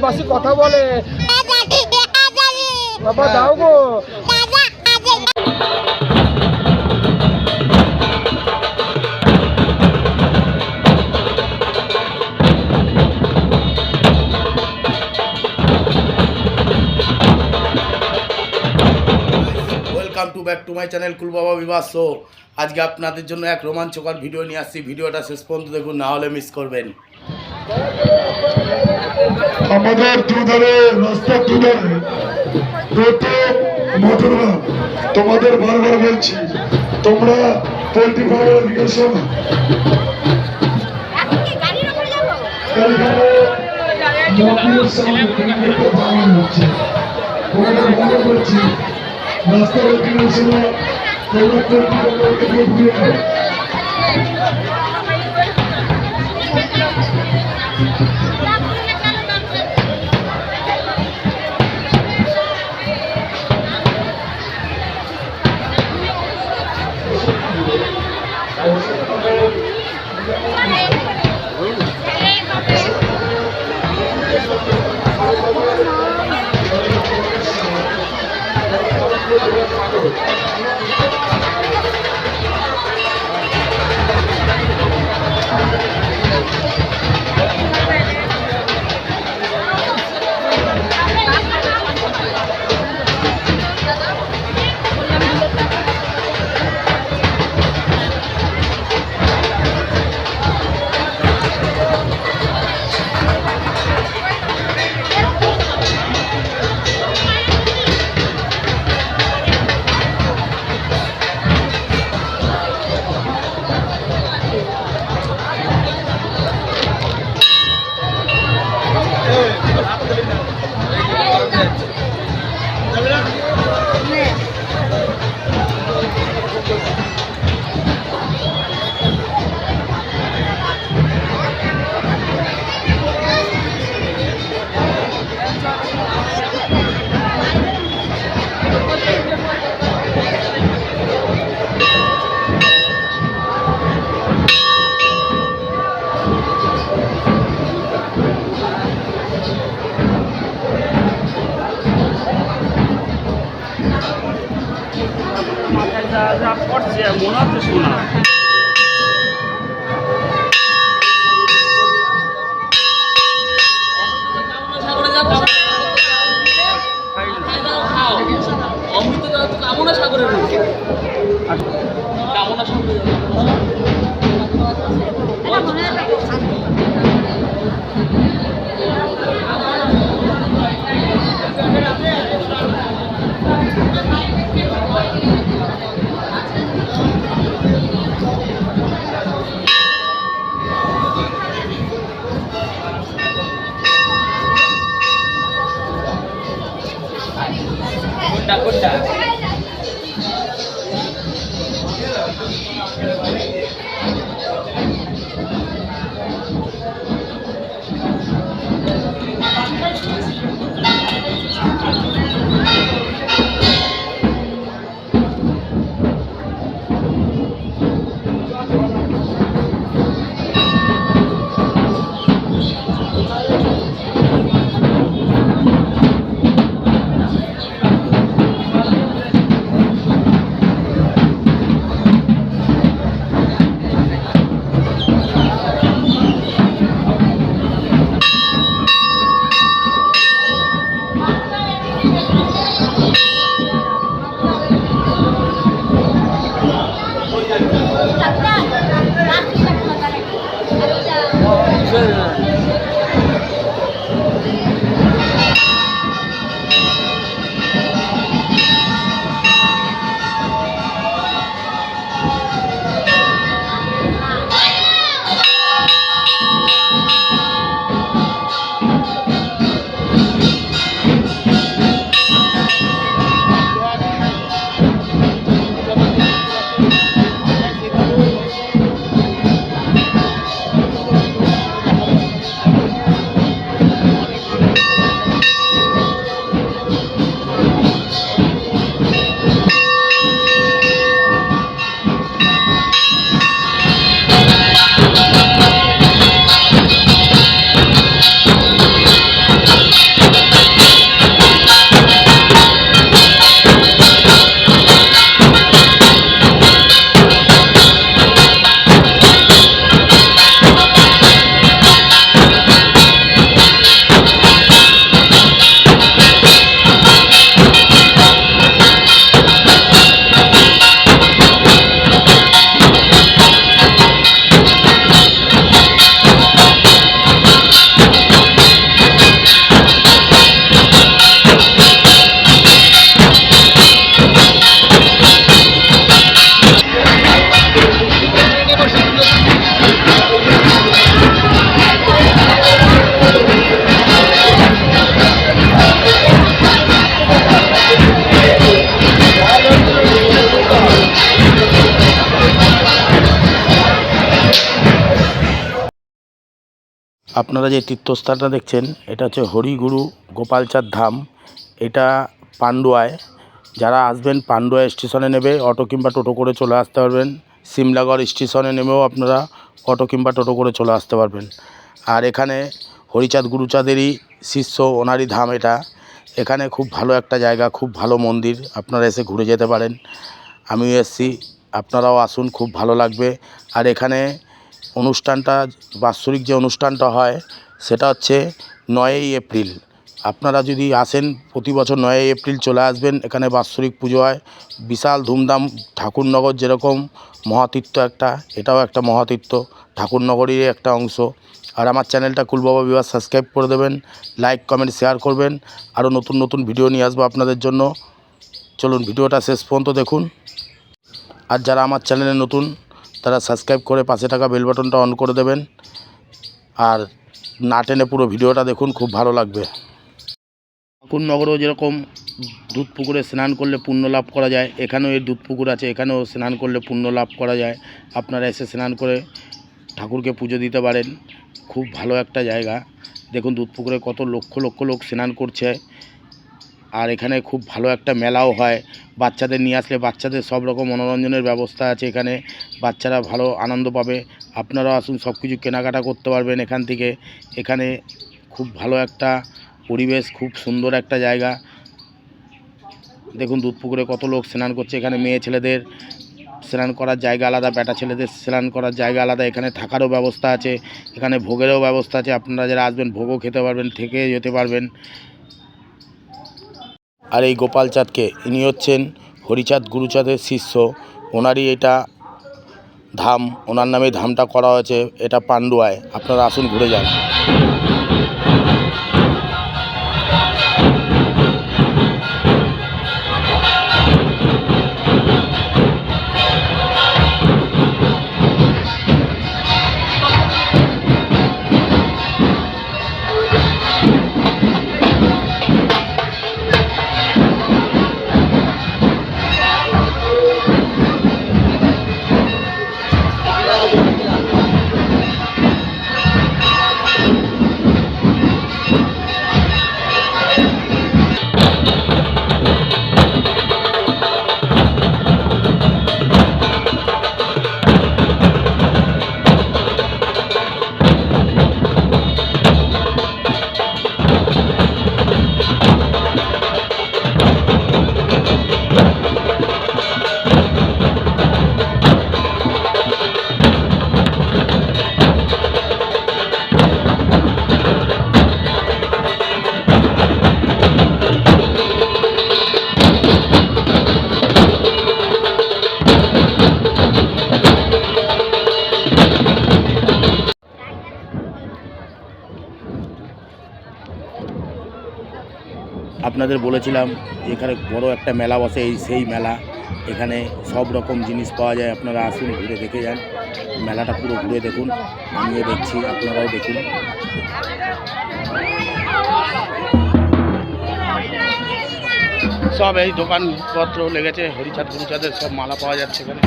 বাসি কথা বলে বাবা দাও গো। Welcome to back to my channel cool বাবা বিবাহ শো। আজকে আপনাদের জন্য এক রোমাঞ্চকর ভিডিও নিয়ে আসছি। ভিডিওটা শেষ পর্যন্ত দেখুন, না হলে মিস করবেন। আমাদের দুধারে রাস্তার দুধারে মটররা তোমাদের বারবার বলছি, তোমরা পোল্ট্রি ফার্মের দিকে শোনো। মনে করছি রাস্তার ওখানে শোনো, তোমরা পোল্ট্রি ফার্মের যা পড়ছে মনে হচ্ছে শোনা। অমৃত কামনা সাগরে রয়েছে, কামনা সাগরে আপনারা যে তীর্থস্থানটা দেখছেন এটা হচ্ছে হরিগুরু গোপালচাঁদ ধাম। এটা পান্ডুয়ায়। যারা আসবেন পান্ডুয়া স্টেশনে নেবে অটো কিংবা টোটো করে চলে আসতে পারবেন। সিমলাগড় স্টেশনে নেমেও আপনারা অটো কিংবা টোটো করে চলে আসতে পারবেন। আর এখানে হরিচাঁদ গুরুচাঁদেরই শিষ্য, ওনারই ধাম এটা। এখানে খুব ভালো একটা জায়গা, খুব ভালো মন্দির, আপনারা এসে ঘুরে যেতে পারেন। আমিও এসেছি, আপনারাও আসুন, খুব ভালো লাগবে। আর এখানে অনুষ্ঠানটা, বাৎসরিক যে অনুষ্ঠানটা হয় সেটা হচ্ছে 9ই এপ্রিল। আপনারা যদি আসেন প্রতি বছর 9ই এপ্রিল চলে আসবেন। এখানে বাৎসরিক পুজো হয় বিশাল ধুমধাম। ঠাকুরনগর যেরকম মহাতীর্থ একটা, এটাও একটা মহাতীর্থ, ঠাকুরনগরেরই একটা অংশ। আর আমার চ্যানেলটা কুলবাবা বিবাস সাবস্ক্রাইব করে দেবেন, লাইক কমেন্ট শেয়ার করবেন। আরও নতুন নতুন ভিডিও নিয়ে আসবো আপনাদের জন্য। চলুন ভিডিওটা শেষ পর্যন্ত দেখুন। আর যারা আমার চ্যানেলে নতুন তারা সাবস্ক্রাইব করে পাশে থাকা বেল বাটনটা অন করে দেবেন। আর না টেনে পুরো ভিডিওটা দেখুন, খুব ভালো লাগবে। ঠাকুরনগরেও যেরকম দুধ পুকুরে স্নান করলে পুণ্য লাভ করা যায়, এখানেও এর দুধ পুকুর আছে, এখানেও স্নান করলে পুণ্য লাভ করা যায়। আপনারা এসে স্নান করে ঠাকুরকে পুজো দিতে পারেন। খুব ভালো একটা জায়গা। দেখুন দুধ পুকুরে কত লক্ষ লক্ষ লোক স্নান করছে। আর এখানে খুব ভালো একটা মেলাও হয়। বাচ্চাদের নিয়ে আসলে বাচ্চাদের সব রকম মনোরঞ্জনের ব্যবস্থা আছে এখানে। বাচ্চারা ভালো আনন্দ পাবে। আপনারাও আসুন, সব কিছু কেনাকাটা করতে পারবেন এখান থেকে। এখানে খুব ভালো একটা পরিবেশ, খুব সুন্দর একটা জায়গা। দেখুন দুধ পুকুরে কত লোক স্নান করছে। এখানে মেয়ে ছেলেদের স্নান করার জায়গা আলাদা, বেটা ছেলেদের স্নান করার জায়গা আলাদা। এখানে থাকারও ব্যবস্থা আছে, এখানে ভোগেরও ব্যবস্থা আছে। আপনারা যারা আসবেন ভোগও খেতে পারবেন, থেকে যেতে পারবেন। আর এই গোপালচাঁদকে, ইনি হচ্ছেন হরিচাঁদ গুরুচাঁদের শিষ্য, ওনারই এটা ধাম, ওনার নামে ধামটা করা হয়েছে। এটা পান্ডুয়ায়। আপনারা আসুন, ঘুরে যান। আপনাদের বলেছিলাম এখানে বড় একটা মেলা বসে, সেই মেলা। এখানে সব রকম জিনিস পাওয়া যায়। আপনারা আসুন, ঘুরে দেখে যান। মেলাটা পুরো ঘুরে দেখুন, আমিও দেখছি, আপনারাও দেখুন। সব এই দোকানপত্র লেগেছে, হরিচাঁদ গুরুচাঁদের সব মালা পাওয়া যাচ্ছে এখানে।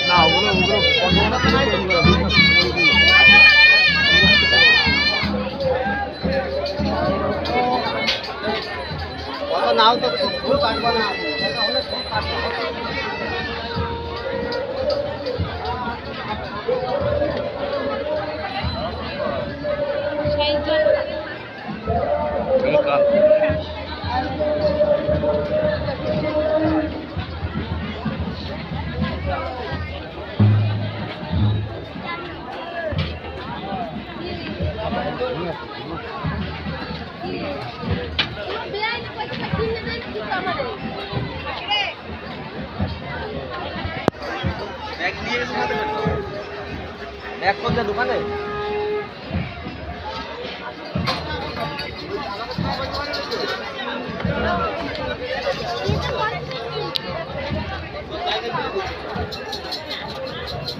না ওগুলো নাও তো ফুল কাটবো না। এক কোনটা দোকানে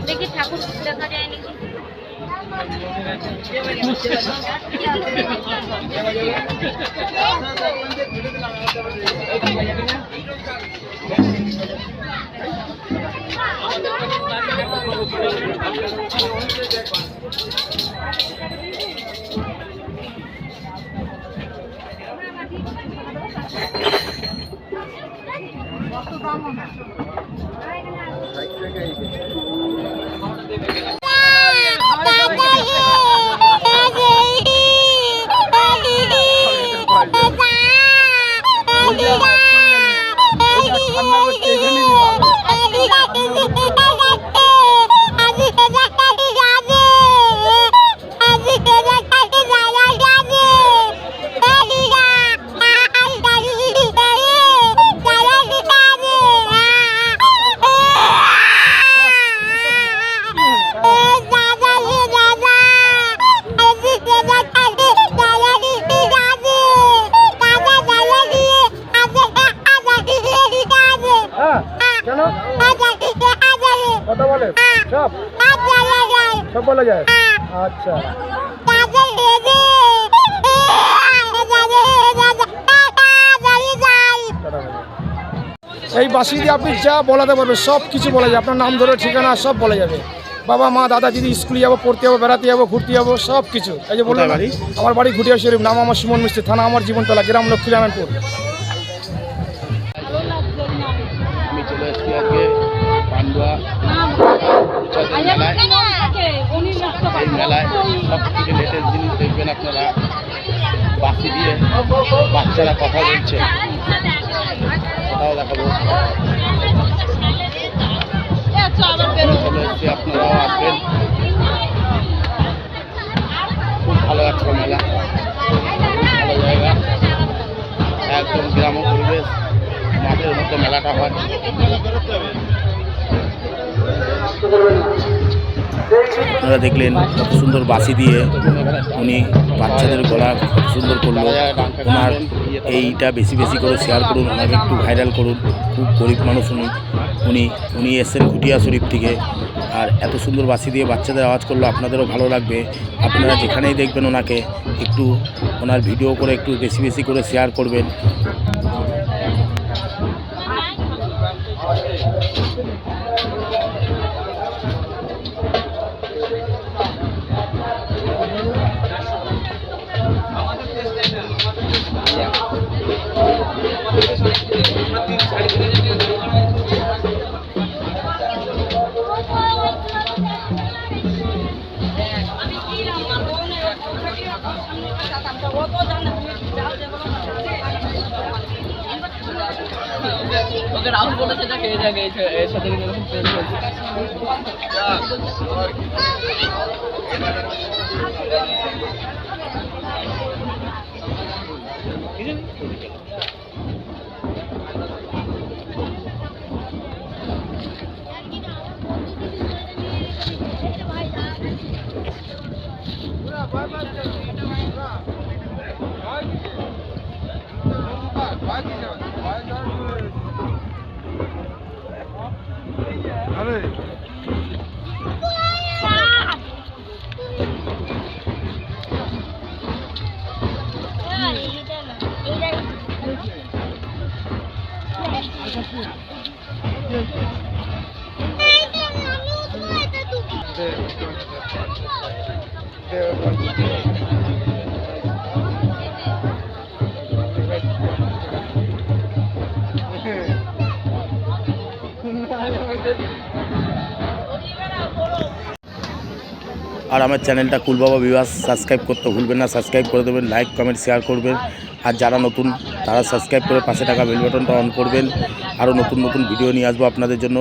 দেখি ঠাকুর দেখা যায় নাকি। হ্যাঁ কেন কথা বলে সব সব বলা যায় আচ্ছা এই বাসি দিয়ে আপনি যা বলাতে পারবেন সব কিছু বলা যায় আপনার নাম ধরে ঠিকানা সব বলা যাবে বাবা মা দাদা দিদি স্কুলে যাবো পড়তে যাবো বেড়াতে যাবো ঘুরতে যাবো সব কিছু এই যে বললাম আমার বাড়ি ঘুটিয়া শরীফ নাম আমার সুমন মিস্ত্রি থানা আমার জীবনতলা গ্রাম লক্ষ্মীনারায়ণপুর আমি চলে এসেছি আজকে পান্ডুয়া এই মেলায় সব থেকে লেটেস্ট জিনিস দেখবেন আপনারা বাসি দিয়ে বাচ্চারা কথা বলছে সেটাও দেখাবো চলে এসেছি আপনারাও আসবেন খুব ভালো একটা মেলা ভালো জায়গা একদম গ্রাম্য পরিবেশ মাঠের মধ্যে মেলাটা হয় আপনারা দেখলেন কত সুন্দর বাঁশি দিয়ে উনি বাচ্চাদের গলা কত সুন্দর করলো ওনার এইটা বেশি বেশি করে শেয়ার করুন ওনাকে একটু ভাইরাল করুন খুব গরিব মানুষ উনি এসছেন ঘুটিয়া শরীফ থেকে আর এত সুন্দর বাঁশি দিয়ে বাচ্চাদের আওয়াজ করলো আপনাদেরও ভালো লাগবে আপনারা যেখানেই দেখবেন ওনাকে একটু ওনার ভিডিও করে একটু বেশি বেশি করে শেয়ার করবেন ওকে রাহুল বলেছে যে খেয়ে যাবে এর সাথে কিন্তু প্রেম চলছে আর আমার চ্যানেলটা কুলবাবা বিভাস সাবস্ক্রাইব করতে ভুলবেন না সাবস্ক্রাইব করে দেবেন লাইক কমেন্ট শেয়ার করবেন আর যারা নতুন তারা সাবস্ক্রাইব করে পাশে থাকা বেল বাটনটা অন করবেন আরও নতুন নতুন ভিডিও নিয়ে আসবো আপনাদের জন্য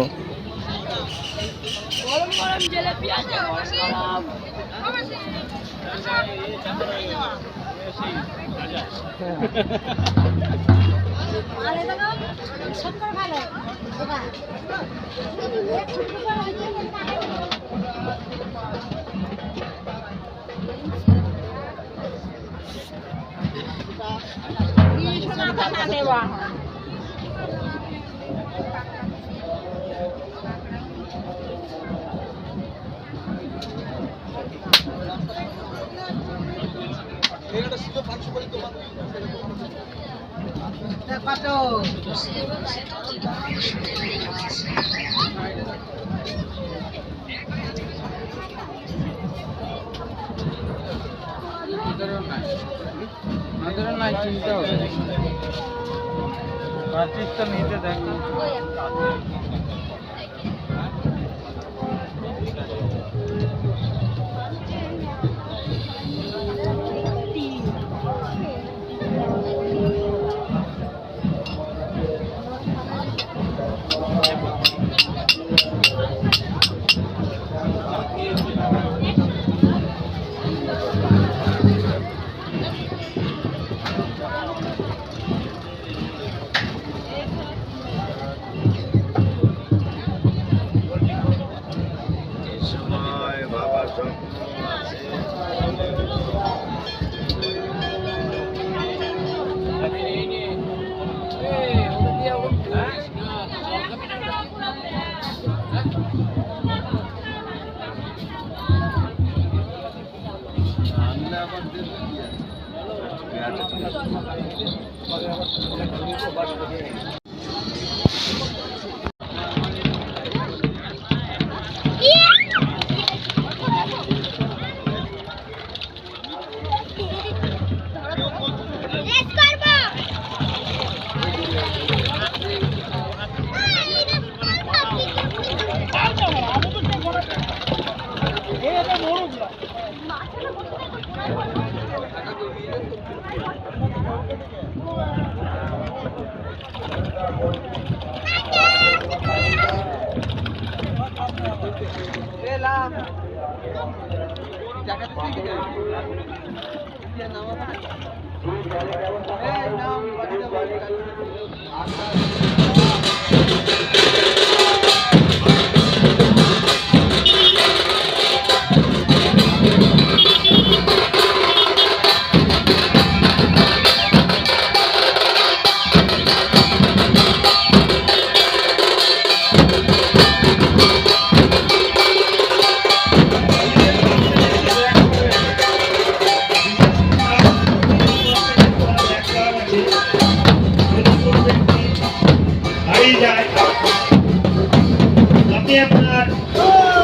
আপনি আপনার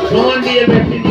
প্রমাণ দিয়ে ব্যক্তি